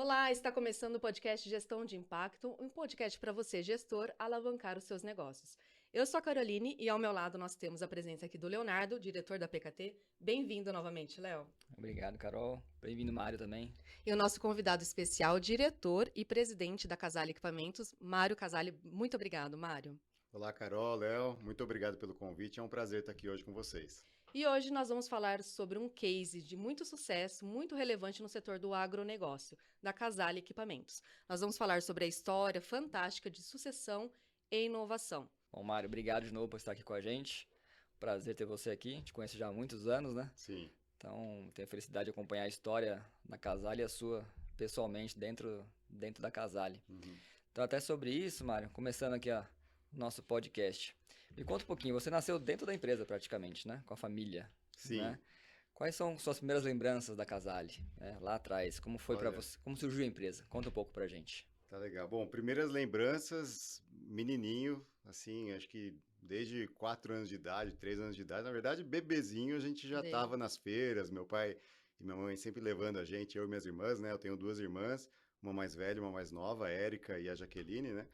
Olá, está começando o podcast Gestão de Impacto, um podcast para você, gestor, alavancar os seus negócios. Eu sou a Caroline e ao meu lado nós temos a presença aqui do Leonardo, diretor da PKT. Bem-vindo novamente, Léo. Obrigado, Carol. Bem-vindo, Mário, também. E o nosso convidado especial, diretor e presidente da Casale Equipamentos, Mário Casale. Muito obrigado, Mário. Olá, Carol, Léo, muito obrigado pelo convite. É um prazer estar aqui hoje com vocês. E hoje nós vamos falar sobre um case de muito sucesso, muito relevante no setor do agronegócio, da Casale Equipamentos. Nós vamos falar sobre a história fantástica de sucessão e inovação. Bom, Mário, obrigado de novo por estar aqui com a gente. Prazer ter você aqui. Te conheço já há muitos anos, né? Sim. Então, tenho a felicidade de acompanhar a história da Casale e a sua pessoalmente dentro da Casale. Então, até sobre isso, Mário, começando aqui o nosso podcast. Me conta um pouquinho, você nasceu dentro da empresa praticamente, né? Com a família, Sim. né? Quais são suas primeiras lembranças da Casale, né? Lá atrás? Como foi para Olha, você? Como surgiu a empresa? Conta um pouco pra gente. Tá legal. Bom, primeiras lembranças, menininho, assim, acho que desde 4 anos de idade, 3 anos de idade, na verdade, bebezinho, a gente já Dele. estava nas feiras, meu pai e minha mãe sempre levando a gente, eu e minhas irmãs, né? Eu tenho duas irmãs, uma mais velha e uma mais nova, a Érica e a Jaqueline, né?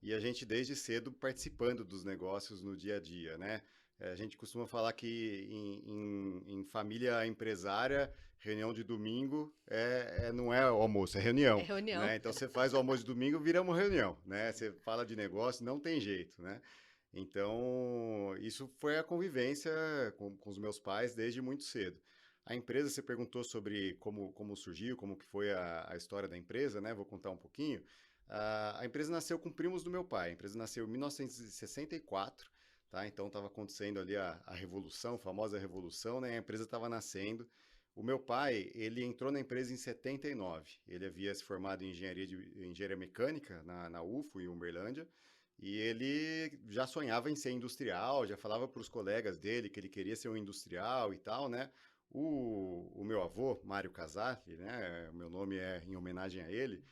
E a gente desde cedo participando dos negócios no dia a dia, né? A gente costuma falar que em família empresária, reunião de domingo não é almoço, é É reunião, reunião. né? Então você faz o almoço de domingo, vira uma reunião, né? Você fala de negócio, não tem jeito, né? Então, isso foi a convivência com os meus pais desde muito cedo. A empresa, você perguntou sobre como surgiu, como que foi a história da empresa, né? Vou contar um pouquinho. A empresa nasceu com primos do meu pai. A empresa nasceu em 1964, tá? Então estava acontecendo ali a revolução, a famosa revolução, né? A empresa estava nascendo. O meu pai, ele entrou na empresa em 79. Ele havia se formado em engenharia mecânica na UFO, em Uberlândia, e ele já sonhava em ser industrial, já falava para os colegas dele que ele queria ser um industrial e tal, né? O meu avô, Mário Casale, né? O meu nome é em homenagem a ele.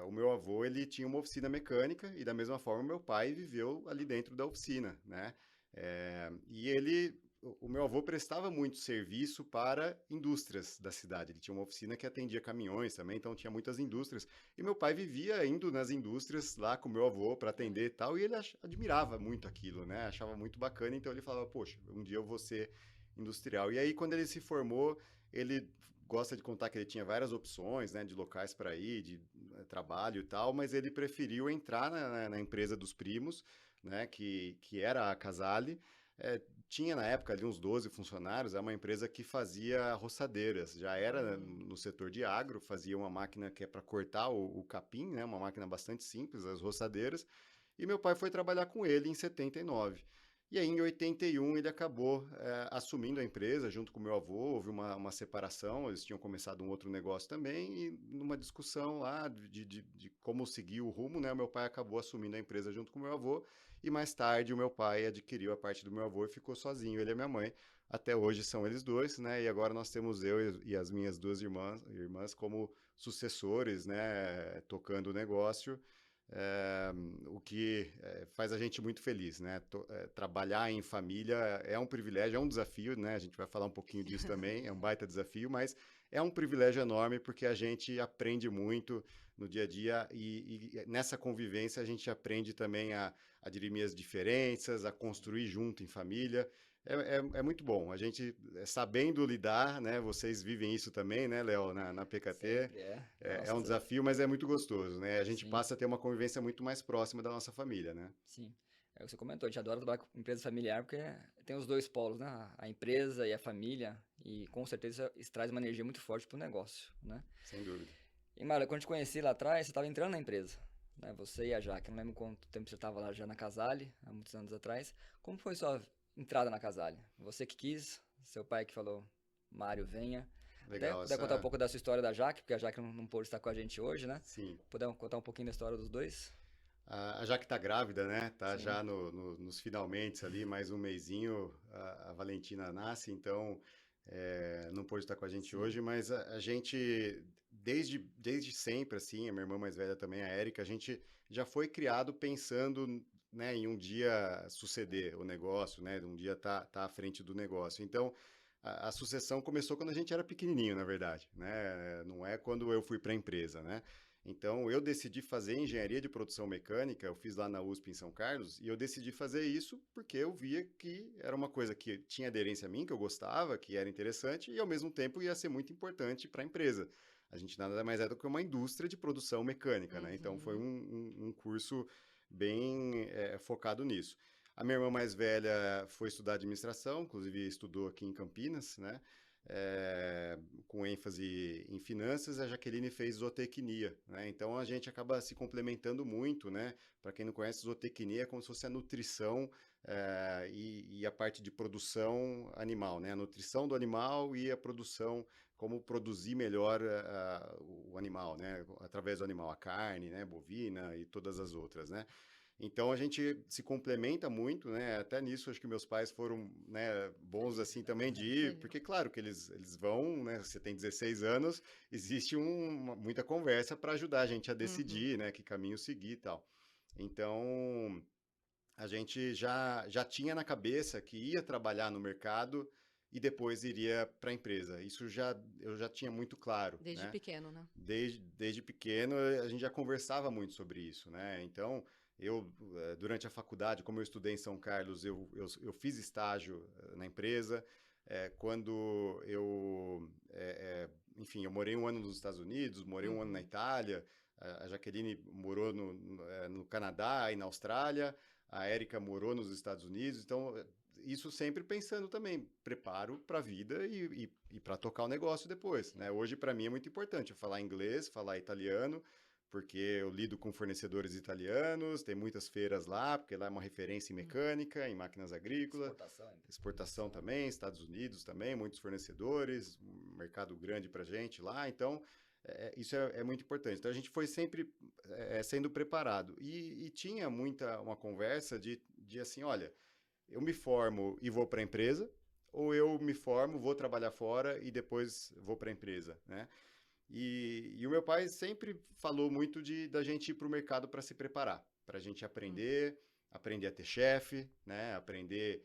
O meu avô, ele tinha uma oficina mecânica e da mesma forma meu pai viveu ali dentro da oficina, né? O meu avô prestava muito serviço para indústrias da cidade. Ele tinha uma oficina que atendia caminhões também, então tinha muitas indústrias. E meu pai vivia indo nas indústrias lá com meu avô para atender e tal, e ele admirava muito aquilo, né? Achava muito bacana, então ele falava, poxa, um dia eu vou ser industrial. E aí, quando ele se formou, ele gosta de contar que ele tinha várias opções, né, de locais para ir, de trabalho e tal, mas ele preferiu entrar na empresa dos primos, né, que era a Casale. Tinha na época ali uns 12 funcionários, é uma empresa que fazia roçadeiras, já era no setor de agro, fazia uma máquina que é para cortar o capim, né, uma máquina bastante simples, as roçadeiras, e meu pai foi trabalhar com ele em 79. E aí, em 81, ele acabou assumindo a empresa junto com meu avô. Houve uma separação, eles tinham começado um outro negócio também, e numa discussão lá de como seguir o rumo, né? O meu pai acabou assumindo a empresa junto com meu avô, e mais tarde o meu pai adquiriu a parte do meu avô e ficou sozinho, ele e a minha mãe. Até hoje são eles dois, né? E agora nós temos eu e as minhas duas irmãs como sucessores, né? Tocando o negócio. É, o que faz a gente muito feliz, né? Trabalhar em família é um privilégio, é um desafio, né? A gente vai falar um pouquinho disso também, é um baita desafio, mas é um privilégio enorme porque a gente aprende muito no dia a dia e nessa convivência a gente aprende também a dirimir as diferenças, a construir junto em família. É muito bom. A gente, sabendo lidar, né? Vocês vivem isso também, né, Léo, na PKT. Sempre é. É um Nossa, desafio, mas é muito gostoso, né? A gente sim, passa a ter uma convivência muito mais próxima da nossa família, né? sim. É o que você comentou, a gente adora trabalhar com empresa familiar porque tem os dois polos, né? A empresa e a família, e com certeza isso traz uma energia muito forte pro negócio, né? Sem dúvida. E, Mara, quando eu te conheci lá atrás, você estava entrando na empresa, né? Você e a Jaque, eu não lembro quanto tempo você estava lá já na Casale, há muitos anos atrás. Como foi sua entrada na Casale? Você que quis, seu pai que falou, Mário, venha. Até Legal, puder contar um essa. pouco da sua história da Jaque, porque a Jaque não pôde estar com a gente hoje, né? Sim. Puder contar um pouquinho da história dos dois? A Jaque tá grávida, né? Tá Sim, já nos finalmente ali, mais um mesinho, a Valentina nasce, então não pôde estar com a gente sim. hoje, mas a gente, desde sempre, assim, a minha irmã mais velha também, a Érica, a gente já foi criado pensando, né, em um dia suceder o negócio, né? Um dia tá à frente do negócio. Então, a sucessão começou quando a gente era pequenininho, na verdade, né? Não é quando eu fui para a empresa, né? Então, eu decidi fazer engenharia de produção mecânica, eu fiz lá na USP em São Carlos, e eu decidi fazer isso porque eu via que era uma coisa que tinha aderência a mim, que eu gostava, que era interessante, e ao mesmo tempo ia ser muito importante para a empresa. A gente nada mais é do que uma indústria de produção mecânica, né? Então, foi Uhum. um curso bem focado nisso. A minha irmã mais velha foi estudar administração, inclusive estudou aqui em Campinas, né? Com ênfase em finanças, a Jaqueline fez zootecnia, né? Então a gente acaba se complementando muito, né? Para quem não conhece, zootecnia é como se fosse a nutrição e a parte de produção animal, né? A nutrição do animal e a produção, como produzir melhor o animal, né? Através do animal, a carne, né? Bovina e todas as outras, né? Então a gente se complementa muito, né? Até nisso acho que meus pais foram, né, bons assim também de ir, Legal. porque claro que eles vão, né? Você tem 16 anos, existe muita conversa para ajudar a gente a Uhum. decidir, né, que caminho seguir e tal. Então a gente já tinha na cabeça que ia trabalhar no mercado e depois iria para a empresa. Isso eu já tinha muito claro, Desde né? pequeno, né? Desde pequeno, a gente já conversava muito sobre isso, né? Então, durante a faculdade, como eu estudei em São Carlos, eu fiz estágio na empresa. Quando enfim, eu morei um ano nos Estados Unidos, morei um ano na Uhum. Itália, a Jaqueline morou no Canadá e na Austrália, a Érica morou nos Estados Unidos, então isso sempre pensando também, preparo para a vida e para tocar o negócio depois, né? Hoje, para mim, é muito importante eu falar inglês, falar italiano, porque eu lido com fornecedores italianos, tem muitas feiras lá, porque lá é uma referência em Uhum. mecânica, em máquinas agrícolas, Exportação, exportação importação. também, Estados Unidos também, muitos fornecedores, um mercado grande para gente lá, então isso é muito importante. Então a gente foi sempre sendo preparado e tinha uma conversa de assim, olha, eu me formo e vou para a empresa, ou eu me formo, vou trabalhar fora e depois vou para a empresa, né? E o meu pai sempre falou muito da gente ir para o mercado para se preparar, para a gente Uhum. aprender a ter chefe, né? Aprender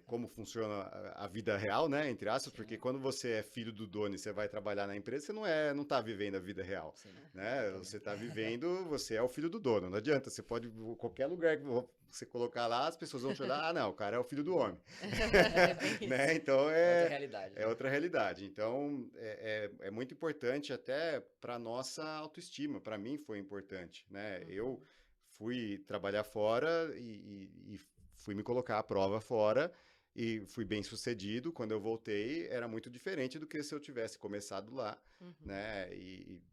como funciona a vida real, né? Entre aspas, porque Sim, quando você é filho do dono e você vai trabalhar na empresa, você não está vivendo a vida real, sim, né? Você exatamente. está vivendo, você é o filho do dono. Não adianta, você pode qualquer lugar que você colocar lá, as pessoas vão te olhar, ah, não, o cara é o filho do homem, É bem isso. né? Então É outra realidade, é né? outra realidade. Então, é muito importante até para nossa autoestima. Para mim foi importante, né? Eu Uhum. fui trabalhar fora e fui me colocar à prova fora e fui bem sucedido. Quando eu voltei, era muito diferente do que se eu tivesse começado lá, Uhum. né?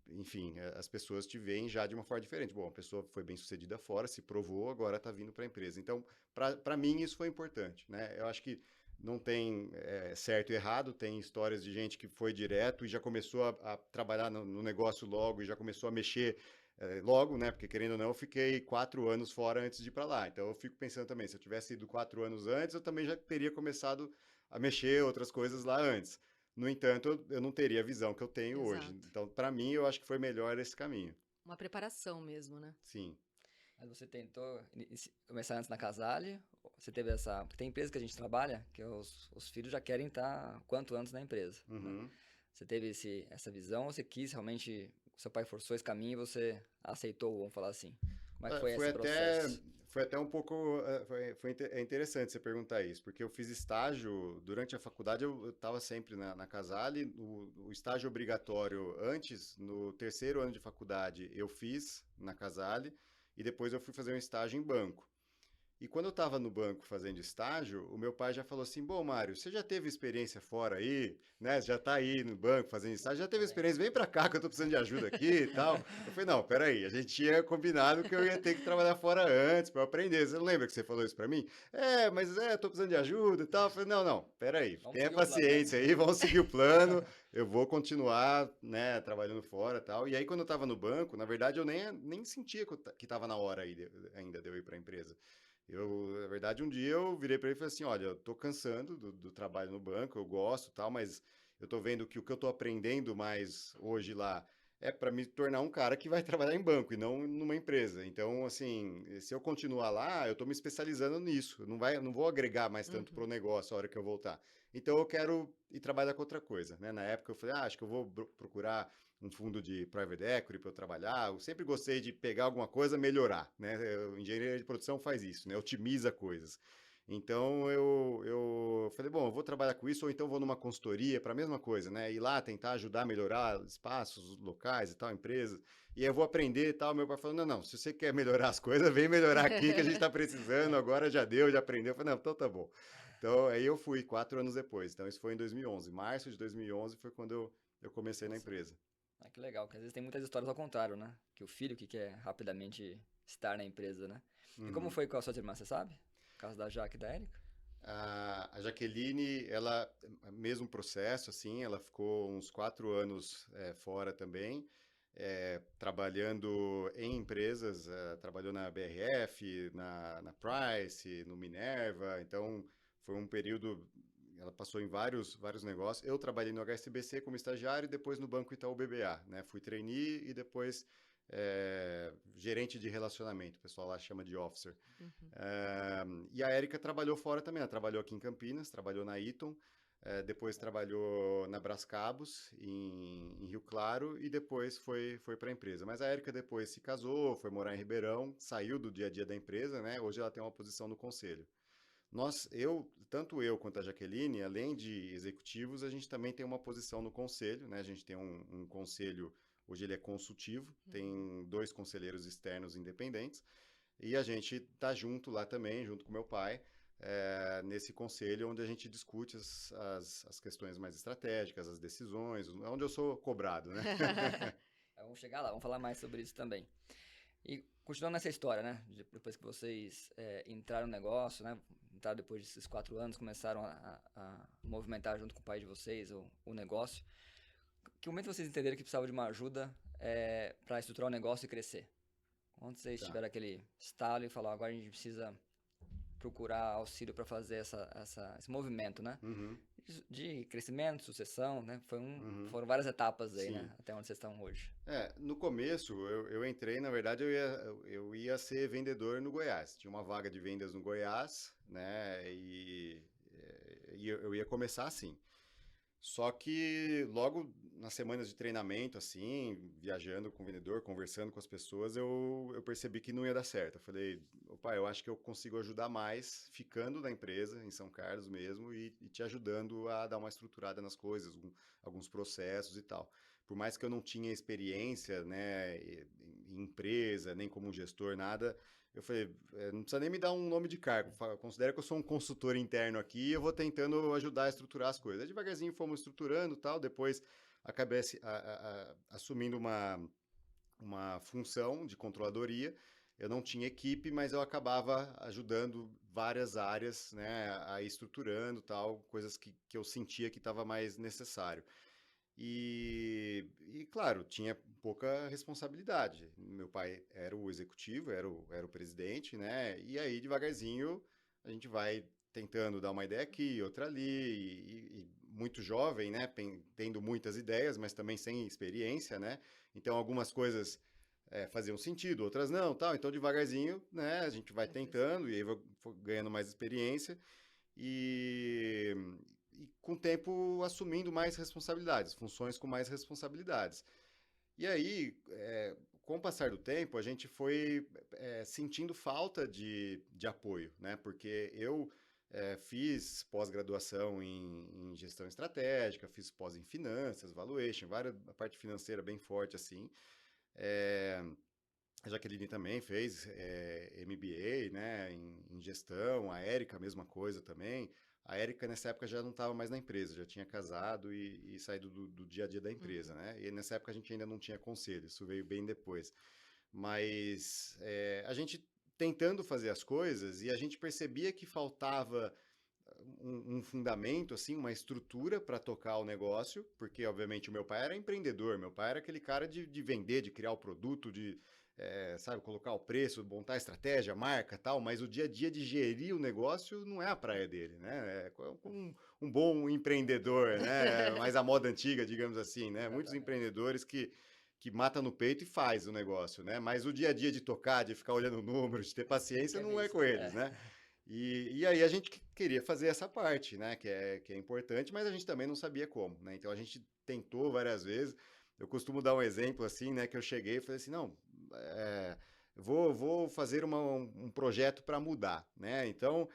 Enfim, as pessoas te veem já de uma forma diferente. Bom, a pessoa foi bem sucedida fora, se provou, agora está vindo para a empresa. Então, para mim, isso foi importante, né? Eu acho que não tem certo e errado, tem histórias de gente que foi direto e já começou a trabalhar no negócio logo e já começou a mexer logo, né? Porque querendo ou não, eu fiquei 4 anos fora antes de ir para lá. Então eu fico pensando também, se eu tivesse ido 4 anos antes, eu também já teria começado a mexer outras coisas lá antes. No entanto, eu não teria a visão que eu tenho hoje. Exato. Então, para mim, eu acho que foi melhor esse caminho. Uma preparação mesmo, né? Sim. Mas você tentou começar antes na Casale? Você teve essa. Porque tem empresa que a gente trabalha que os filhos já querem estar quanto antes na empresa, né? Uhum. Você teve essa visão, ou você quis realmente. Seu pai forçou esse caminho e você aceitou, vamos falar assim. Como é que É, foi Foi esse até, processo? foi até um pouco. É interessante você perguntar isso, porque eu fiz estágio durante a faculdade, eu estava sempre na Casale. O estágio obrigatório antes, no terceiro ano de faculdade, eu fiz na Casale, e depois eu fui fazer um estágio em banco. E quando eu estava no banco fazendo estágio, o meu pai já falou assim: Bom, Mário, você já teve experiência fora aí, né? Você já está aí no banco fazendo estágio, já teve Também. experiência, vem para cá que eu estou precisando de ajuda aqui e tal. Eu falei: Não, peraí, a gente tinha combinado que eu ia ter que trabalhar fora antes para eu aprender. Você não lembra que você falou isso para mim? Mas estou precisando de ajuda e tal. Eu falei: Não, não, peraí, Vamos tenha seguir o plano, né? paciência aí, vamos seguir o plano. Eu vou continuar, né, trabalhando fora e tal. E aí, quando eu estava no banco, na verdade, eu nem sentia que estava na hora ainda de eu ir para a empresa. Na verdade, um dia eu virei para ele e falei assim: Olha, eu tô cansando do trabalho no banco, eu gosto e tal, mas eu tô vendo que o que eu tô aprendendo mais hoje lá é para me tornar um cara que vai trabalhar em banco e não numa empresa. Então, assim, se eu continuar lá, eu estou me especializando nisso. Não vou agregar mais tanto para o negócio a hora que eu voltar. Então, eu quero ir trabalhar com outra coisa, né? Na época, eu falei, acho que eu vou procurar um fundo de private equity para eu trabalhar. Eu sempre gostei de pegar alguma coisa, melhorar, né? Engenharia de produção faz isso, né? Otimiza coisas. Então eu falei, bom, eu vou trabalhar com isso, ou então vou numa consultoria para a mesma coisa, né? Ir lá tentar ajudar a melhorar espaços, locais e tal, empresas. E aí eu vou aprender e tal. Meu pai falou, não, se você quer melhorar as coisas, vem melhorar aqui que a gente está precisando, agora já deu, já aprendeu. Eu falei, não, então tá bom. Então aí eu fui 4 anos depois. Então isso foi em 2011. Março de 2011 foi quando eu comecei na Nossa. empresa. Ah, que legal, porque às vezes tem muitas histórias ao contrário, né? Que o filho que quer rapidamente estar na empresa, né? E como Uhum. foi com a sua irmã, você sabe? O caso da Jaque e da Érica? A Jaqueline, ela, mesmo processo, assim, ela ficou uns 4 anos fora também, trabalhando em empresas, trabalhou na BRF, na Price, no Minerva, então foi um período, ela passou em vários negócios. Eu trabalhei no HSBC como estagiário e depois no Banco Itaú BBA, né? Fui trainee e depois gerente de relacionamento, o pessoal lá chama de officer. E a Érica trabalhou fora também. Ela trabalhou aqui em Campinas, trabalhou na Eaton, depois trabalhou na Brascabos, em Rio Claro, e depois foi para a empresa. Mas a Érica depois se casou, foi morar em Ribeirão, saiu do dia a dia da empresa, né? Hoje ela tem uma posição no conselho. Tanto eu quanto a Jaqueline, além de executivos, a gente também tem uma posição no conselho, né? A gente tem um conselho, hoje ele é consultivo, tem 2 conselheiros externos independentes, e a gente tá junto lá também, junto com meu pai, nesse conselho onde a gente discute as questões mais estratégicas, as decisões, onde eu sou cobrado, né? Vamos chegar lá, vamos falar mais sobre isso também. E continuando nessa história, né? Depois que vocês entraram no negócio, né? Entraram depois desses 4 anos, começaram a movimentar junto com o pai de vocês o negócio. Que momento vocês entenderam que precisavam de uma ajuda para estruturar o negócio e crescer? Quando vocês Tá. tiveram aquele estalo e falaram, agora a gente precisa procurar auxílio para fazer esse movimento, né? Uhum, De crescimento, sucessão, né? uhum. Foram várias etapas aí, Sim. né? Até onde vocês estão hoje. No começo eu entrei, na verdade eu ia ser vendedor no Goiás. Tinha uma vaga de vendas no Goiás, né? E eu ia começar assim. Só que logo nas semanas de treinamento, assim, viajando com o vendedor, conversando com as pessoas, eu percebi que não ia dar certo. Eu falei, opa, eu acho que eu consigo ajudar mais ficando na empresa, em São Carlos mesmo, e te ajudando a dar uma estruturada nas coisas, alguns processos e tal. Por mais que eu não tinha experiência, né, em empresa, nem como gestor, nada, eu falei, não precisa nem me dar um nome de cargo. Considera que eu sou um consultor interno aqui e eu vou tentando ajudar a estruturar as coisas. Aí, devagarzinho fomos estruturando tal. Depois acabei assumindo uma função de controladoria. Eu não tinha equipe, mas eu acabava ajudando várias áreas, né, a ir estruturando tal, coisas que eu sentia que estava mais necessário. Claro, tinha pouca responsabilidade. Meu pai era o executivo, era o presidente, né? E aí, devagarzinho, a gente vai tentando dar uma ideia aqui, outra ali, e muito jovem, né? Tendo muitas ideias, mas também sem experiência, né? Então, algumas coisas faziam sentido, outras não, tal. Então, devagarzinho, né? A gente vai tentando e aí vai ganhando mais experiência. E, e com o tempo assumindo mais responsabilidades, funções com mais responsabilidades. E aí, com o passar do tempo, a gente foi sentindo falta de apoio, né? Porque eu fiz pós-graduação em gestão estratégica, fiz pós em finanças, valuation, a parte financeira bem forte assim. É, a Jaqueline também fez MBA, né, em gestão, a Érica, a mesma coisa também. A Érica, nessa época, já não estava mais na empresa, já tinha casado e saído do dia a dia da empresa, né? E nessa época a gente ainda não tinha conselho, isso veio bem depois. Mas a gente tentando fazer as coisas e a gente percebia que faltava um fundamento, assim, uma estrutura para tocar o negócio, porque, obviamente, o meu pai era empreendedor, meu pai era aquele cara de vender, de criar o produto, sabe, colocar o preço, montar a estratégia, marca tal, mas o dia a dia de gerir o negócio não é a praia dele, né? É um bom empreendedor, né? Mais a moda antiga, digamos assim, né? Muitos Exatamente. empreendedores que que mata no peito e faz o negócio, né? Mas o dia a dia de tocar, de ficar olhando o número, de ter paciência, não é com eles, né? E aí a gente queria fazer essa parte, né? Que é importante, mas a gente também não sabia como, né? Então a gente tentou várias vezes. Eu costumo dar um exemplo assim, né? Que eu cheguei e falei assim, não, vou fazer um projeto para mudar, né? Então,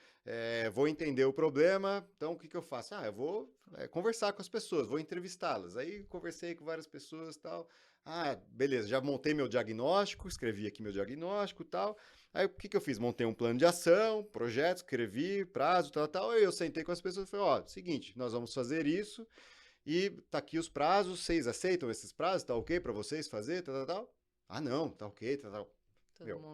vou entender o problema. Então, o que eu faço? Eu vou conversar com as pessoas, vou entrevistá-las. Aí, conversei com várias pessoas e tal. Beleza, já montei meu diagnóstico, escrevi aqui meu diagnóstico e tal. Aí, o que eu fiz? Montei um plano de ação, projeto, escrevi, prazo, tal. Aí, eu sentei com as pessoas e falei, seguinte, nós vamos fazer isso e tá aqui os prazos, vocês aceitam esses prazos? Tá ok para vocês fazer, tal? Não, tá ok, tal.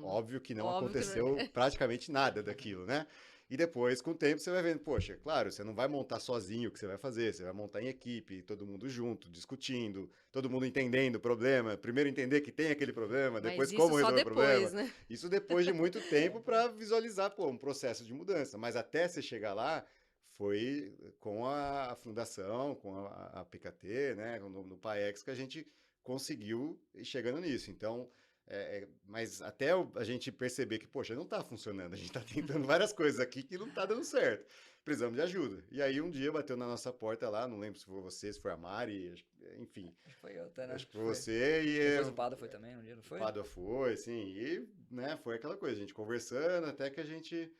Óbvio que não aconteceu praticamente nada daquilo, né? E depois, com o tempo, você vai vendo, poxa, claro, você não vai montar sozinho o que você vai fazer, você vai montar em equipe, todo mundo junto, discutindo, todo mundo entendendo o problema, primeiro entender que tem aquele problema, depois como resolver o problema. Né? Isso depois de muito tempo para visualizar, um processo de mudança. Mas até você chegar lá, foi com a fundação, com a PKT, né, no PAEX, que a gente conseguiu ir chegando nisso. Então, mas até a gente perceber que, poxa, não está funcionando, a gente está tentando várias coisas aqui que não está dando certo, precisamos de ajuda. E aí um dia bateu na nossa porta lá, não lembro se foi você, se foi a Mari, enfim. Acho que foi eu até, né? Acho que foi você e... Depois o Pádua foi também um dia, não foi? O Pádua foi, sim, e né, foi aquela coisa, a gente conversando, até que a gente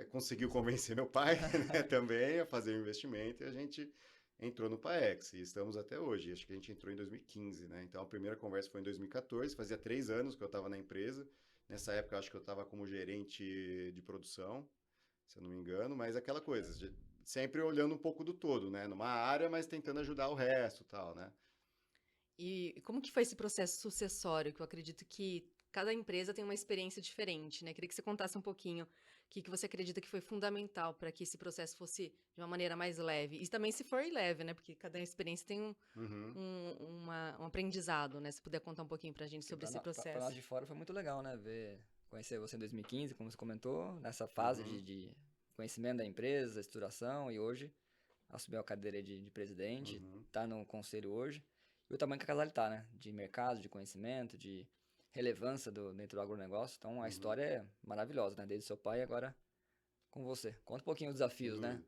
conseguiu convencer meu pai né, também a fazer o investimento e a gente entrou no PAEX e estamos até hoje. Acho que a gente entrou em 2015, né? Então a primeira conversa foi em 2014, fazia 3 anos que eu estava na empresa. Nessa época, acho que eu estava como gerente de produção, se eu não me engano, mas aquela coisa, sempre olhando um pouco do todo, né? Numa área, mas tentando ajudar o resto e tal, né? E como que foi esse processo sucessório, que eu acredito que cada empresa tem uma experiência diferente, né? Queria que você contasse um pouquinho o que você acredita que foi fundamental para que esse processo fosse de uma maneira mais leve. E também se for leve, né? Porque cada experiência tem um aprendizado, né? Se puder contar um pouquinho para a gente sobre esse processo. Para nós de fora foi muito legal, né? Conhecer você em 2015, como você comentou, nessa fase de conhecimento da empresa, estruturação, e hoje assumiu a cadeira de presidente, tá no conselho hoje. E o tamanho que a Casale tá, né? De mercado, de conhecimento, de relevância dentro do agronegócio. Então, a história é maravilhosa, né? Desde seu pai e agora com você. Conta um pouquinho os desafios, né?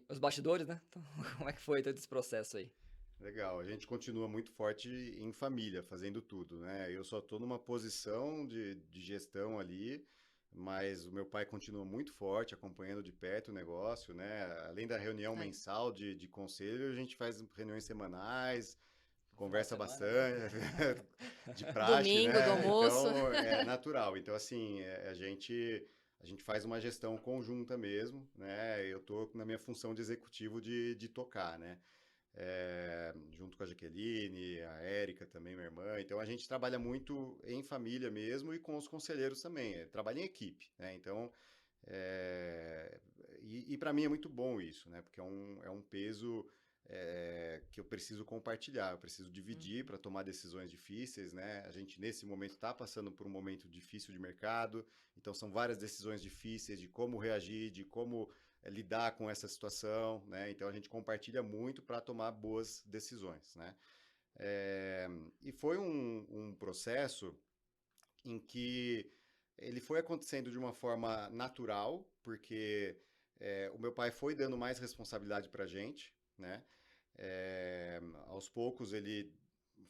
Os bastidores, né? Então, como é que foi todo esse processo aí? Legal. A gente continua muito forte em família, fazendo tudo, né? Eu só tô numa posição de gestão ali, mas o meu pai continua muito forte, acompanhando de perto o negócio, né? Além da reunião mensal de conselho, a gente faz reuniões semanais, conversa bastante, de praxe, Domingo, né? do almoço. Então, é natural. Então, assim, a gente faz uma gestão conjunta mesmo, né? Eu tô na minha função de executivo de tocar, né? Junto com a Jaqueline, a Érica também, minha irmã. Então, a gente trabalha muito em família mesmo e com os conselheiros também. Trabalha em equipe, né? Então, e para mim é muito bom isso, né? Porque é um peso... que eu preciso compartilhar, eu preciso dividir para tomar decisões difíceis, né? A gente, nesse momento, está passando por um momento difícil de mercado, então são várias decisões difíceis de como reagir, de como lidar com essa situação, né? Então, a gente compartilha muito para tomar boas decisões, né? E foi um processo em que ele foi acontecendo de uma forma natural, porque o meu pai foi dando mais responsabilidade para a gente, né? Aos poucos ele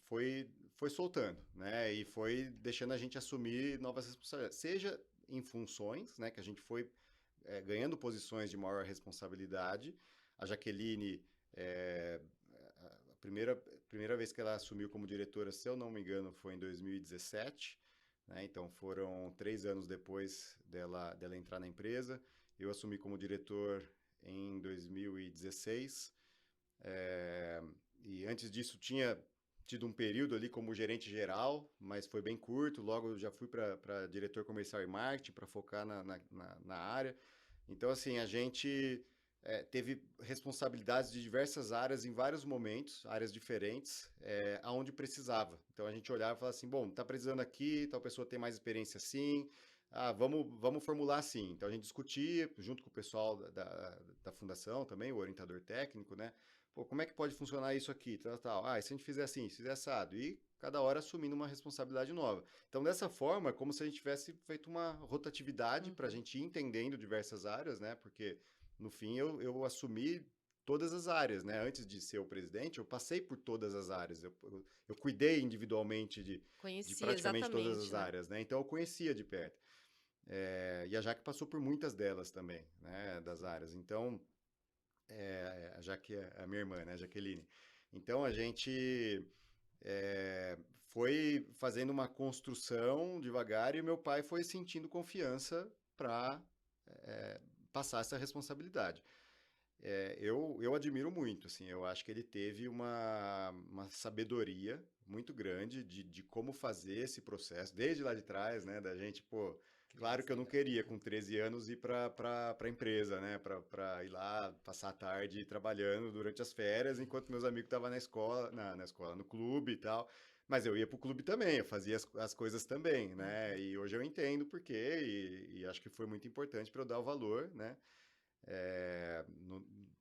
foi soltando, né? E foi deixando a gente assumir novas responsabilidades, seja em funções, né? Que a gente foi ganhando posições de maior responsabilidade. A Jaqueline, a primeira vez que ela assumiu como diretora, se eu não me engano, foi em 2017, né? Então foram 3 anos depois dela entrar na empresa. Eu assumi como diretor em 2016. E antes disso tinha tido um período ali como gerente geral, mas foi bem curto. Logo eu já fui para diretor comercial e marketing para focar na área. Então, assim, a gente teve responsabilidades de diversas áreas em vários momentos, áreas diferentes, aonde precisava. Então, a gente olhava e falava assim, bom, tá precisando aqui, tal pessoa tem mais experiência assim, vamos formular assim. Então, a gente discutia, junto com o pessoal da fundação também, o orientador técnico, né? Pô, como é que pode funcionar isso aqui? Tal. E se a gente fizer assim, se fizer assado? E cada hora assumindo uma responsabilidade nova. Então, dessa forma, é como se a gente tivesse feito uma rotatividade para a gente ir entendendo diversas áreas, né? Porque, no fim, eu assumi todas as áreas, né? Antes de ser o presidente, eu passei por todas as áreas. Eu cuidei individualmente de Conhecia praticamente todas exatamente, as né? áreas, né? Então, eu conhecia de perto. E a Jaque passou por muitas delas também, né? Das áreas. Então, a Jaque é a minha irmã, né? Jaqueline. Então, a gente foi fazendo uma construção devagar e meu pai foi sentindo confiança para passar essa responsabilidade. Eu admiro muito, assim, eu acho que ele teve uma sabedoria muito grande de como fazer esse processo, desde lá de trás, né, da gente, pô, claro Criança que eu não ainda. queria com 13 anos ir para a empresa, né, para ir lá passar a tarde trabalhando durante as férias, enquanto meus amigos estavam na escola, na escola, no clube e tal, mas eu ia pro clube também, eu fazia as coisas também, né, e hoje eu entendo por quê, e acho que foi muito importante para eu dar o valor, né,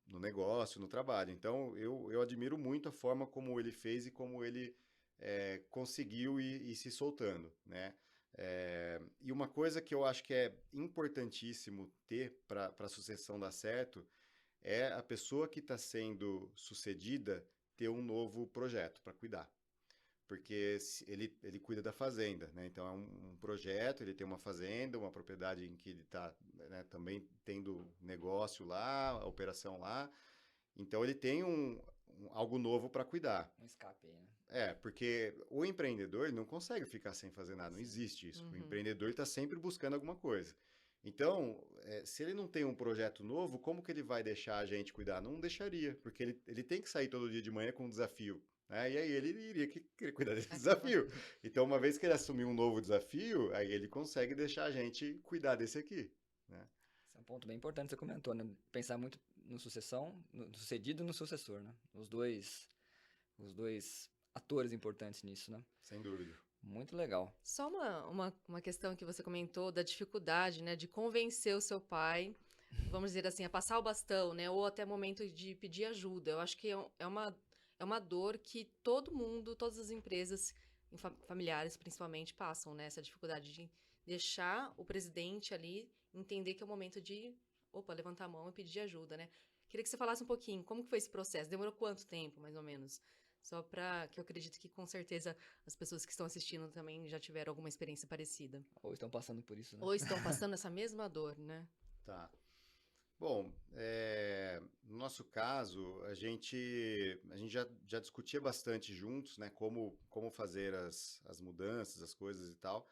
no negócio, no trabalho. Então, eu admiro muito a forma como ele fez e como ele conseguiu ir se soltando, né? E uma coisa que eu acho que é importantíssimo ter para a sucessão dar certo é a pessoa que está sendo sucedida ter um novo projeto para cuidar. Porque ele cuida da fazenda, né? Então é um projeto, ele tem uma fazenda, uma propriedade em que ele está, né, também tendo negócio lá, a operação lá. Então ele tem algo novo para cuidar. Um escape aí, né? Porque o empreendedor ele não consegue ficar sem fazer nada, não Sim. existe isso. O Uhum. empreendedor está sempre buscando alguma coisa. Então, se ele não tem um projeto novo, como que ele vai deixar a gente cuidar? Não deixaria, porque ele tem que sair todo dia de manhã com um desafio, né? E aí ele iria querer cuidar desse Acaba. desafio. Então, uma vez que ele assumir um novo desafio, aí ele consegue deixar a gente cuidar desse aqui, né? Esse é um ponto bem importante que você comentou, né? Pensar muito no sucessão, no sucedido e no sucessor, né? Os dois atores importantes nisso, né? Sem dúvida. Muito legal. Só uma questão que você comentou da dificuldade, né, de convencer o seu pai, vamos dizer assim, a passar o bastão, né, ou até momento de pedir ajuda. Eu acho que é uma dor que todo mundo, todas as empresas, familiares principalmente, passam, né, essa dificuldade de deixar o presidente ali entender que é o momento de, opa, levantar a mão e pedir ajuda, né? Queria que você falasse um pouquinho, como que foi esse processo? Demorou quanto tempo, mais ou menos? Só para que eu acredito que com certeza as pessoas que estão assistindo também já tiveram alguma experiência parecida. Ou estão passando por isso, né? Ou estão passando essa mesma dor, né? Tá. Bom, no nosso caso, a gente já discutia bastante juntos, né, como fazer as mudanças, as coisas e tal.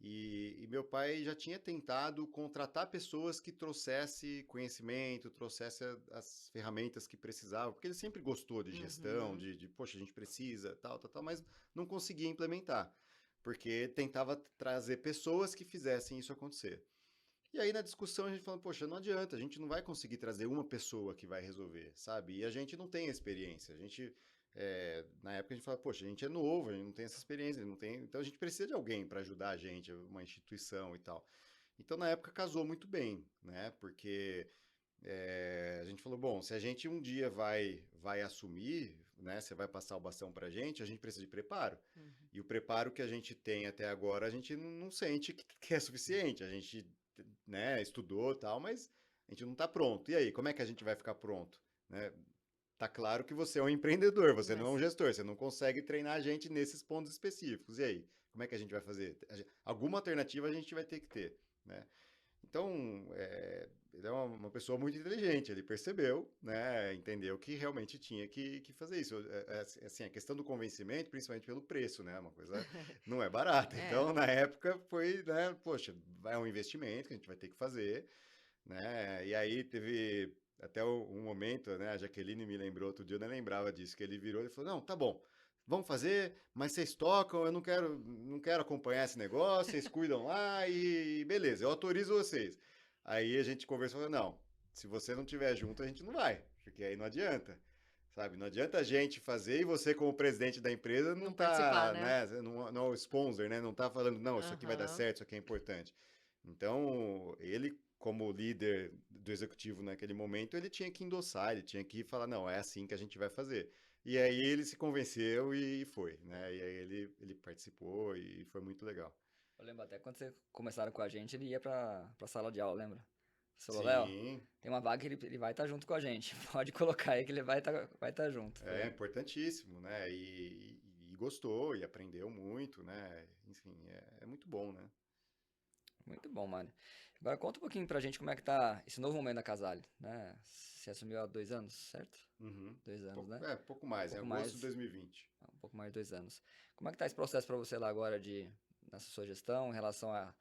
E meu pai já tinha tentado contratar pessoas que trouxesse conhecimento, trouxesse as ferramentas que precisava, porque ele sempre gostou de gestão, Uhum. poxa, a gente precisa, tal, tal, tal, mas não conseguia implementar, porque tentava trazer pessoas que fizessem isso acontecer. E aí na discussão a gente falou, poxa, não adianta, a gente não vai conseguir trazer uma pessoa que vai resolver, sabe? E a gente não tem a experiência. Na época a gente fala, poxa, a gente é novo, a gente não tem essa experiência, não tem, então a gente precisa de alguém para ajudar a gente, uma instituição e tal. Então na época casou muito bem, né? Porque a gente falou, bom, se a gente um dia vai assumir, né? Você vai passar o bastão para a gente precisa de preparo. Uhum. E o preparo que a gente tem até agora, a gente não sente que é suficiente. A gente, né, estudou e tal, mas a gente não está pronto. E aí, como é que a gente vai ficar pronto? Né? Tá claro que você é um empreendedor, você não é um Mas, gestor, você não consegue treinar a gente nesses pontos específicos. E aí, como é que a gente vai fazer? Alguma alternativa a gente vai ter que ter, né? Então, ele é uma pessoa muito inteligente, ele percebeu, né, entendeu que realmente tinha que fazer isso. Assim, a questão do convencimento, principalmente pelo preço, né, uma coisa não é barata. é, Então, na época, foi, né, poxa, é um investimento que a gente vai ter que fazer, né, e aí teve até um momento, né, a Jaqueline me lembrou outro dia, eu não lembrava disso, que ele virou e falou, não, tá bom, vamos fazer, mas vocês tocam, eu não quero acompanhar esse negócio, vocês cuidam lá e beleza, eu autorizo vocês. Aí a gente conversou, falou, não, se você não tiver junto, a gente não vai, porque aí não adianta, sabe? Não adianta a gente fazer e você, como presidente da empresa, não não participar, tá, né? né, não é o sponsor, né, não tá falando, não, isso aqui vai dar Aham. certo, isso aqui é importante. Então, ele, como líder do executivo naquele momento, ele tinha que endossar, ele tinha que falar, não, é assim que a gente vai fazer. E aí ele se convenceu e foi, né? E aí ele participou e foi muito legal. Eu lembro até quando vocês começaram com a gente, ele ia pra sala de aula, lembra? Você falou, Léo, Sim, tem uma vaga que ele vai estar junto com a gente. Pode colocar aí que ele vai tá junto. é importantíssimo, né? E gostou e aprendeu muito, né? Enfim, é muito bom, né? Muito bom, mano. Agora conta um pouquinho pra gente como é que tá esse novo momento da Casale, né? Você assumiu há 2 anos, certo? Uhum. 2 anos, né? Pouco Um mais, em pouco agosto de mais, 2020. um pouco mais de 2 anos. Como é que tá esse processo pra você lá agora nessa sua gestão, em relação a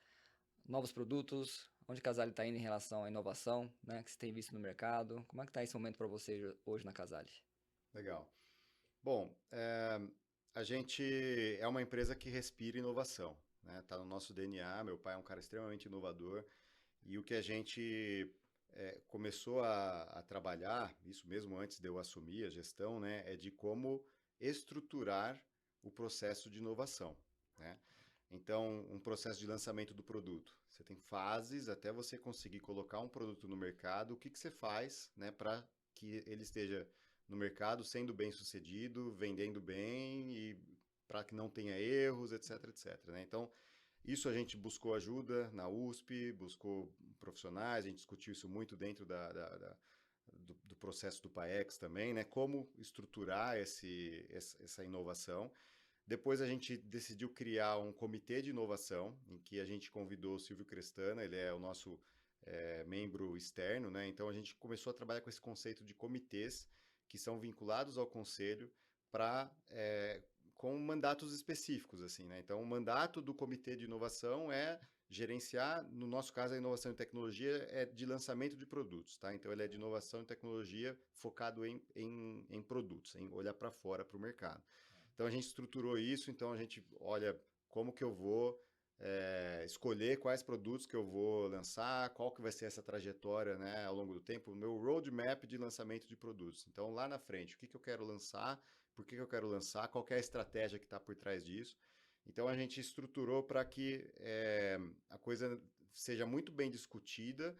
novos produtos, onde a Casale tá indo em relação à inovação, né? Que você tem visto no mercado. Como é que tá esse momento pra você hoje na Casale? Legal. Bom, a gente é uma empresa que respira inovação, né? Tá no nosso DNA. Meu pai é um cara extremamente inovador e o que a gente começou a trabalhar, isso mesmo antes de eu assumir a gestão, né, é de como estruturar o processo de inovação, né? Então, um processo de lançamento do produto. Você tem fases até você conseguir colocar um produto no mercado. O que que você faz, né, para que ele esteja no mercado sendo bem sucedido, vendendo bem e para que não tenha erros, etc, etc, né? Então, isso a gente buscou ajuda na USP, buscou profissionais, a gente discutiu isso muito dentro do processo do PAEX também, né? Como estruturar essa inovação. Depois a gente decidiu criar um comitê de inovação, em que a gente convidou o Silvio Crestana, ele é o nosso membro externo, né? Então a gente começou a trabalhar com esse conceito de comitês que são vinculados ao conselho para com mandatos específicos, assim, né? Então, o mandato do Comitê de Inovação é gerenciar, no nosso caso, a inovação e tecnologia é de lançamento de produtos, tá? Então, ele é de inovação e tecnologia focado em produtos, em olhar para fora, para o mercado. Então, a gente estruturou isso, então a gente olha como que eu vou escolher quais produtos que eu vou lançar, qual que vai ser essa trajetória, né, ao longo do tempo, o meu roadmap de lançamento de produtos. Então, lá na frente, o que que eu quero lançar, por que que eu quero lançar, qual que é a estratégia que está por trás disso. Então, a gente estruturou para que a coisa seja muito bem discutida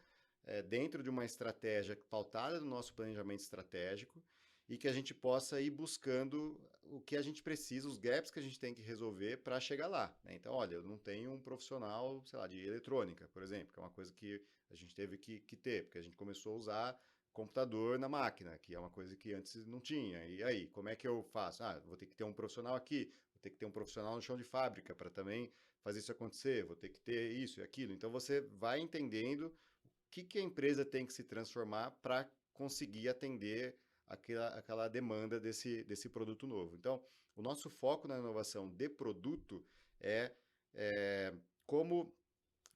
dentro de uma estratégia pautada no nosso planejamento estratégico e que a gente possa ir buscando o que a gente precisa, os gaps que a gente tem que resolver para chegar lá, né? Então, olha, eu não tenho um profissional, sei lá, de eletrônica, por exemplo, que é uma coisa que a gente teve que ter, porque a gente começou a usar computador na máquina, que é uma coisa que antes não tinha. E aí, como é que eu faço? Ah, vou ter que ter um profissional aqui, vou ter que ter um profissional no chão de fábrica para também fazer isso acontecer, vou ter que ter isso e aquilo. Então, você vai entendendo o que a empresa tem que se transformar para conseguir atender aquela demanda desse produto novo. Então, o nosso foco na inovação de produto é como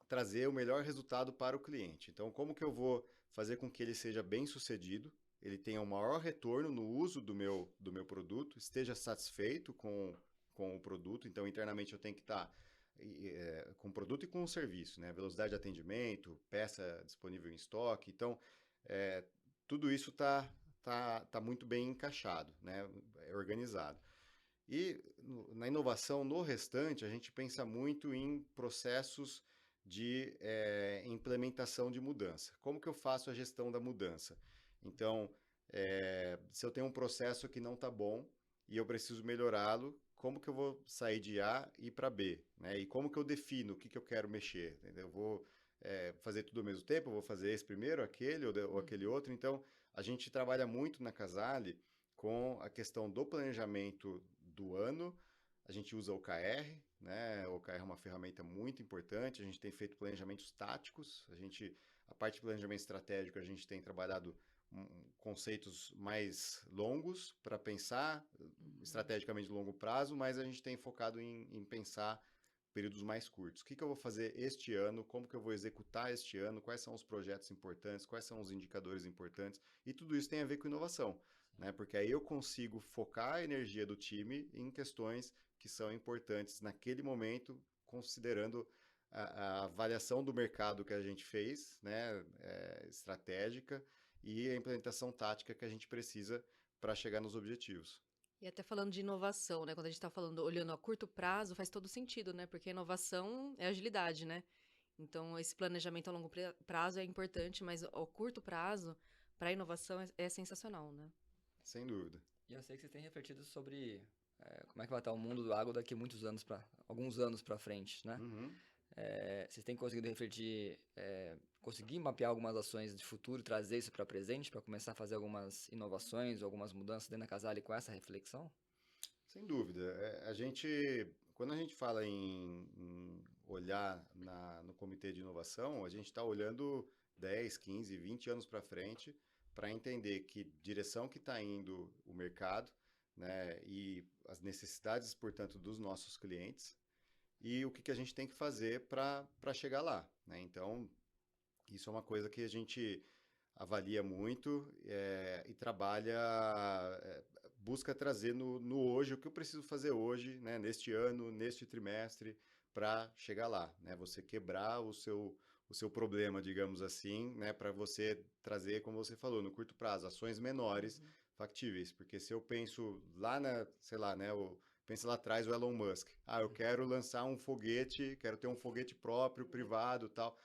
trazer o melhor resultado para o cliente. Então, como que eu vou fazer com que ele seja bem sucedido, ele tenha o maior retorno no uso do meu produto, esteja satisfeito com o produto. Então, internamente eu tenho que estar com o produto e com o serviço, né? Velocidade de atendimento, peça disponível em estoque. Então, tudo isso tá muito bem encaixado, né? É organizado. E na inovação, no restante, a gente pensa muito em processos de implementação de mudança. Como que eu faço a gestão da mudança? Então, se eu tenho um processo que não está bom e eu preciso melhorá-lo, como que eu vou sair de A e ir para B? Né? E como que eu defino o que eu quero mexer? Entendeu? Eu vou fazer tudo ao mesmo tempo? Eu vou fazer esse primeiro, aquele ou aquele outro? Então, a gente trabalha muito na Casale com a questão do planejamento do ano. A gente usa o OKR, né? O OKR é uma ferramenta muito importante. A gente tem feito planejamentos táticos. A parte de planejamento estratégico, a gente tem trabalhado conceitos mais longos para pensar estrategicamente de longo prazo, mas a gente tem focado em pensar períodos mais curtos. O que eu vou fazer este ano? Como que eu vou executar este ano? Quais são os projetos importantes? Quais são os indicadores importantes? E tudo isso tem a ver com inovação, né? Porque aí eu consigo focar a energia do time em questões que são importantes naquele momento, considerando a avaliação do mercado que a gente fez, né? Estratégica, e a implementação tática que a gente precisa para chegar nos objetivos. E até falando de inovação, né? Quando a gente está falando, olhando a curto prazo, faz todo sentido, né? Porque inovação é agilidade, né? Então, esse planejamento a longo prazo é importante, mas ao curto prazo, para a inovação, é sensacional, né? Sem dúvida. E eu sei que vocês têm refletido sobre como é que vai estar o mundo do agro daqui a alguns anos para frente, né? Uhum. Vocês têm conseguido refletir, conseguir mapear algumas ações de futuro e trazer isso para presente, para começar a fazer algumas inovações ou algumas mudanças dentro da Casale com essa reflexão? Sem dúvida. Quando a gente fala em olhar no comitê de inovação, a gente está olhando 10, 15, 20 anos para frente para entender que direção que está indo o mercado, né, e as necessidades, portanto, dos nossos clientes e o que a gente tem que fazer para chegar lá, né? Então, isso é uma coisa que a gente avalia muito e trabalha, busca trazer no hoje o que eu preciso fazer hoje, né, neste ano, neste trimestre, para chegar lá, né? Você quebrar o seu problema, digamos assim, né, para você trazer, como você falou, no curto prazo, ações menores, factíveis. Porque se eu penso lá sei lá, né, pensa lá atrás o Elon Musk. Eu quero lançar um foguete, quero ter um foguete próprio, privado, tal.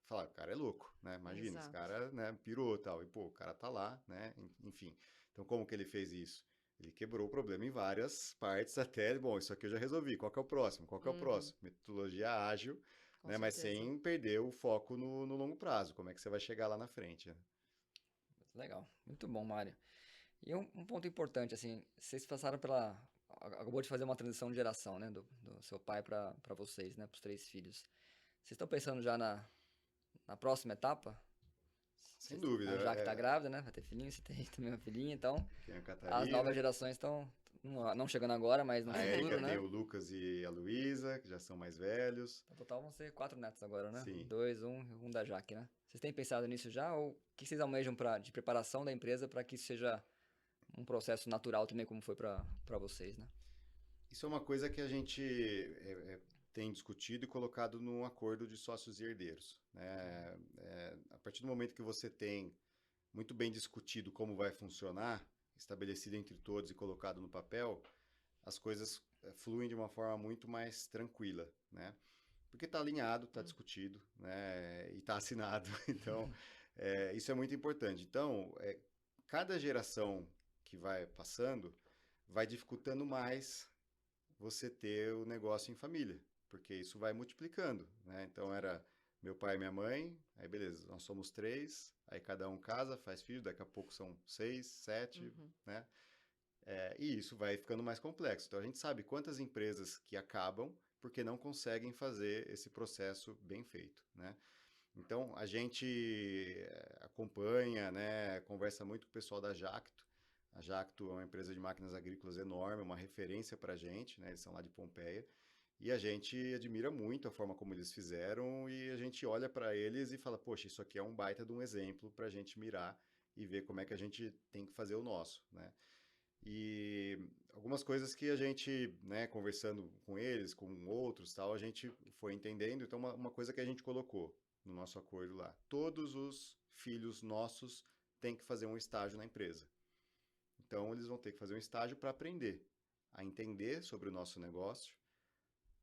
Falar, o cara é louco, né? Imagina, esse Exato. cara, né, pirou e tal. E, pô, o cara tá lá, né? Enfim. Então, como que ele fez isso? Ele quebrou o problema em várias partes até, bom, isso aqui eu já resolvi, qual que é o próximo? Qual que é o próximo? Metodologia ágil, Com né? Mas certeza. sem perder o foco no longo prazo. Como é que você vai chegar lá na frente, né? Legal, muito bom, Mário. E um ponto importante, assim, vocês acabou de fazer uma transição de geração, né, do seu pai para vocês, né, para os 3 filhos. Vocês estão pensando já na próxima etapa? Sem dúvida. A Jaque tá grávida, né, vai ter filhinho, você tem também uma filhinha, então Tem a as novas Catarina, gerações estão não chegando agora, mas no a futuro, Érica tem né? o Lucas e a Luísa, que já são mais velhos. No total vão ser 4 netos agora, né? Sim. 2, um da Jaque, né? Vocês têm pensado nisso já ou o que vocês almejam de preparação da empresa para que isso seja um processo natural também, como foi para vocês, né? Isso é uma coisa que a gente tem discutido e colocado num acordo de sócios e herdeiros, né? A partir do momento que você tem muito bem discutido como vai funcionar, estabelecido entre todos e colocado no papel, as coisas fluem de uma forma muito mais tranquila, né? Porque está alinhado, está discutido, né? E está assinado. Então, isso é muito importante. Então, cada geração que vai passando vai dificultando mais você ter o negócio em família, porque isso vai multiplicando, né? Então era meu pai e minha mãe, aí beleza, nós somos 3, aí cada um casa, faz filho, daqui a pouco são 6, 7, né? E isso vai ficando mais complexo. Então a gente sabe quantas empresas que acabam porque não conseguem fazer esse processo bem feito, né? Então a gente acompanha, né, conversa muito com o pessoal da Jacto. A Jacto é uma empresa de máquinas agrícolas enorme, uma referência para a gente, né? Eles são lá de Pompeia. E a gente admira muito a forma como eles fizeram e a gente olha para eles e fala, poxa, isso aqui é um baita de um exemplo para a gente mirar e ver como é que a gente tem que fazer o nosso, né? E algumas coisas que a gente, né, conversando com eles, com outros, tal, a gente foi entendendo. Então, uma coisa que a gente colocou no nosso acordo lá, todos os filhos nossos têm que fazer um estágio na empresa. Então, eles vão ter que fazer um estágio para aprender a entender sobre o nosso negócio,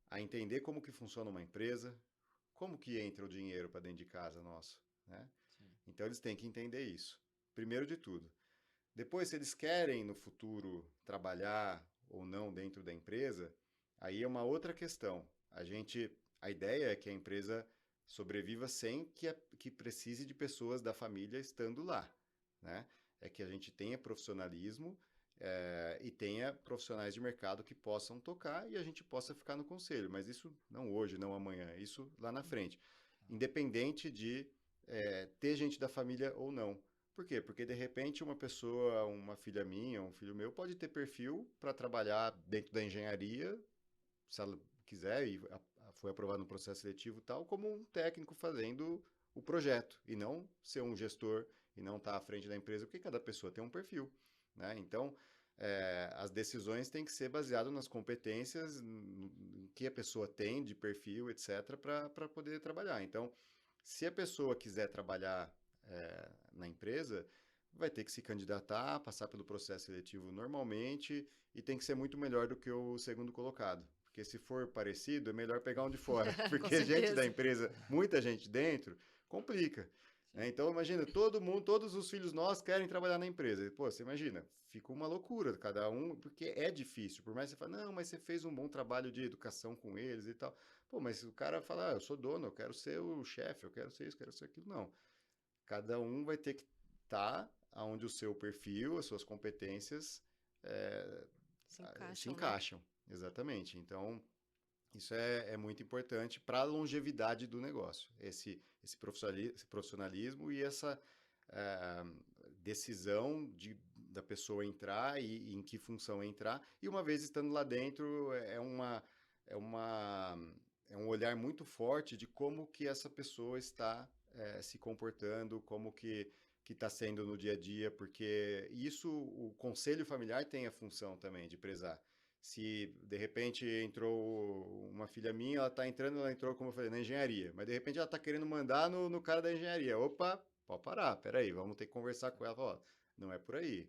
a entender como que funciona uma empresa, como que entra o dinheiro para dentro de casa nosso, né? Sim. Então, eles têm que entender isso, primeiro de tudo. Depois, se eles querem no futuro trabalhar ou não dentro da empresa, aí é uma outra questão. A ideia é que a empresa sobreviva sem que precise de pessoas da família estando lá, né? É que a gente tenha profissionalismo e tenha profissionais de mercado que possam tocar e a gente possa ficar no conselho. Mas isso não hoje, não amanhã, isso lá na frente. Independente de ter gente da família ou não. Por quê? Porque de repente uma pessoa, uma filha minha, um filho meu, pode ter perfil para trabalhar dentro da engenharia, se ela quiser, e foi aprovado no processo seletivo e tal, como um técnico fazendo o projeto, e não ser um gestor e não estar à frente da empresa, porque cada pessoa tem um perfil, né? Então, as decisões têm que ser baseadas nas competências que a pessoa tem de perfil, etc., para poder trabalhar. Então, se a pessoa quiser trabalhar na empresa, vai ter que se candidatar, passar pelo processo seletivo normalmente e tem que ser muito melhor do que o segundo colocado. Porque se for parecido, é melhor pegar um de fora. Com Porque gente da certeza. empresa, muita gente dentro, complica. né? Então, imagina, todo mundo, todos os filhos nossos querem trabalhar na empresa. E, pô, você imagina, fica uma loucura, cada um, porque é difícil. Por mais que você fale, não, mas você fez um bom trabalho de educação com eles e tal. Pô, mas o cara fala, eu sou dono, eu quero ser o chefe, eu quero ser isso, eu quero ser aquilo. Não. Cada um vai ter que estar onde o seu perfil, as suas competências se Né? encaixam. Exatamente. Então, isso é muito importante para a longevidade do negócio. Esse profissionalismo e essa decisão da pessoa entrar e em que função entrar. E uma vez estando lá dentro, é um olhar muito forte de como que essa pessoa está se comportando, como que está sendo no dia a dia, porque isso, o conselho familiar tem a função também de prezar. Se de repente entrou uma filha minha, ela entrou, como eu falei, na engenharia, mas de repente ela está querendo mandar no cara da engenharia. Opa, pode parar, peraí, vamos ter que conversar com ela. Ó, não é por aí.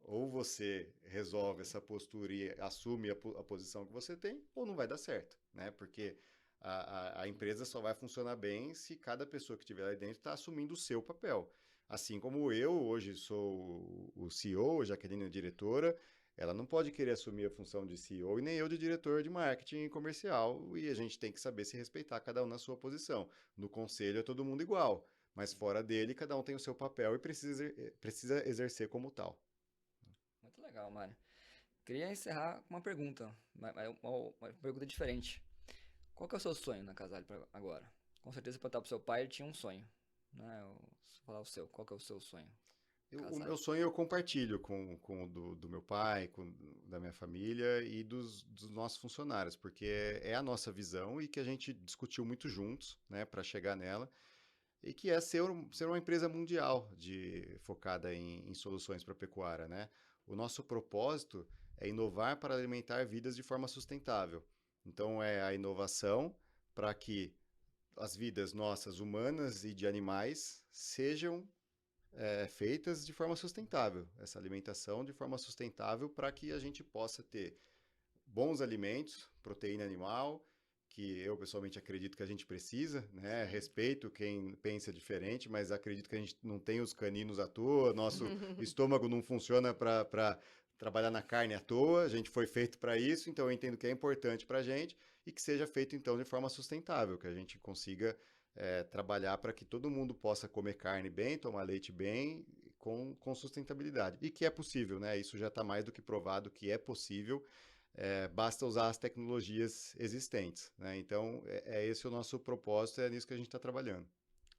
Ou você resolve essa postura e assume a posição que você tem, ou não vai dar certo, né? Porque a empresa só vai funcionar bem se cada pessoa que estiver lá dentro está assumindo o seu papel. Assim como eu hoje sou o CEO, Jaqueline é a diretora, ela não pode querer assumir a função de CEO e nem eu de diretor de marketing comercial, e a gente tem que saber se respeitar cada um na sua posição. No conselho é todo mundo igual, mas fora dele cada um tem o seu papel e precisa exercer como tal. Muito legal, Mário. Queria encerrar com uma pergunta, uma pergunta diferente. Qual que é o seu sonho na Casale agora? Com certeza, para estar pro seu pai, ele tinha um sonho. Né? Se falar o seu, qual que é o seu sonho? O meu sonho eu compartilho com o do meu pai, da minha família e dos nossos funcionários, porque é a nossa visão e que a gente discutiu muito juntos, né, para chegar nela, e que é ser uma empresa mundial focada em soluções para a pecuária, né? O nosso propósito é inovar para alimentar vidas de forma sustentável. Então, é a inovação para que as vidas nossas, humanas e de animais, sejam feitas de forma sustentável. Essa alimentação de forma sustentável para que a gente possa ter bons alimentos, proteína animal, que eu pessoalmente acredito que a gente precisa, né? Respeito quem pensa diferente, mas acredito que a gente não tem os caninos à toa, nosso estômago não funciona para trabalhar na carne à toa, a gente foi feito para isso, então eu entendo que é importante para a gente e que seja feito então de forma sustentável, que a gente consiga trabalhar para que todo mundo possa comer carne bem, tomar leite bem, com sustentabilidade. E que é possível, né? Isso já está mais do que provado que é possível, basta usar as tecnologias existentes, né? Então, esse o nosso propósito, é nisso que a gente está trabalhando.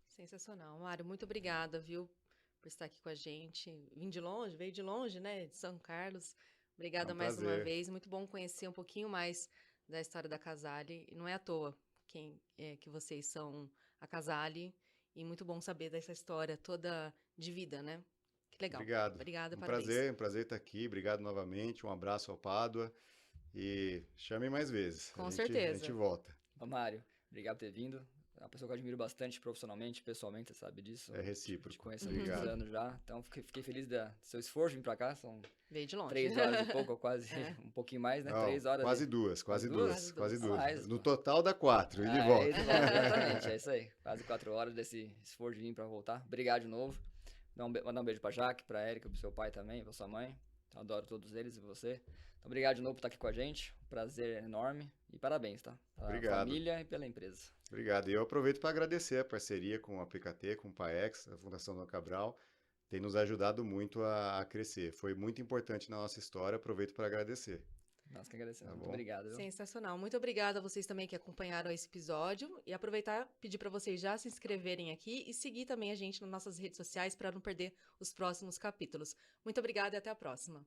Sensacional. Mário, muito obrigada, viu, por estar aqui com a gente. Veio de longe, né, de São Carlos. Obrigada mais uma vez. Muito bom conhecer um pouquinho mais da história da Casale. E não é à toa que vocês são a Casale. E muito bom saber dessa história toda de vida, né? Que legal. Obrigado. Obrigada, parabéns. Um prazer estar aqui. Obrigado novamente. Um abraço ao Pádua. E chame mais vezes. Com certeza. A gente volta. Ô, Mário, obrigado por ter vindo. É uma pessoa que eu admiro bastante profissionalmente, pessoalmente, você sabe disso. É recíproco. Te conheço há muitos anos já. Então, fiquei feliz do seu esforço vir pra cá. São Veio de longe. 3 horas e pouco, quase um pouquinho mais, né? Não, 3 horas. Quase duas. Quase duas. Mais, no total dá 4, e de volta. Exatamente, é isso aí. Quase 4 horas desse esforço de vir pra voltar. Obrigado de novo. Mandar um beijo pra Jaque, pra Érica, pro seu pai também, pra sua mãe. Adoro todos eles e você. Então, obrigado de novo por estar aqui com a gente. Um prazer enorme. E parabéns, tá? Pela família e pela empresa. Obrigado. E eu aproveito para agradecer a parceria com a PKT, com o PAEX, a Fundação Dom Cabral. Tem nos ajudado muito a crescer. Foi muito importante na nossa história. Aproveito para agradecer. Nós que agradecemos. Muito obrigado. Viu? Sensacional. Muito obrigada a vocês também que acompanharam esse episódio. E aproveitar, pedir para vocês já se inscreverem aqui e seguir também a gente nas nossas redes sociais para não perder os próximos capítulos. Muito obrigada e até a próxima.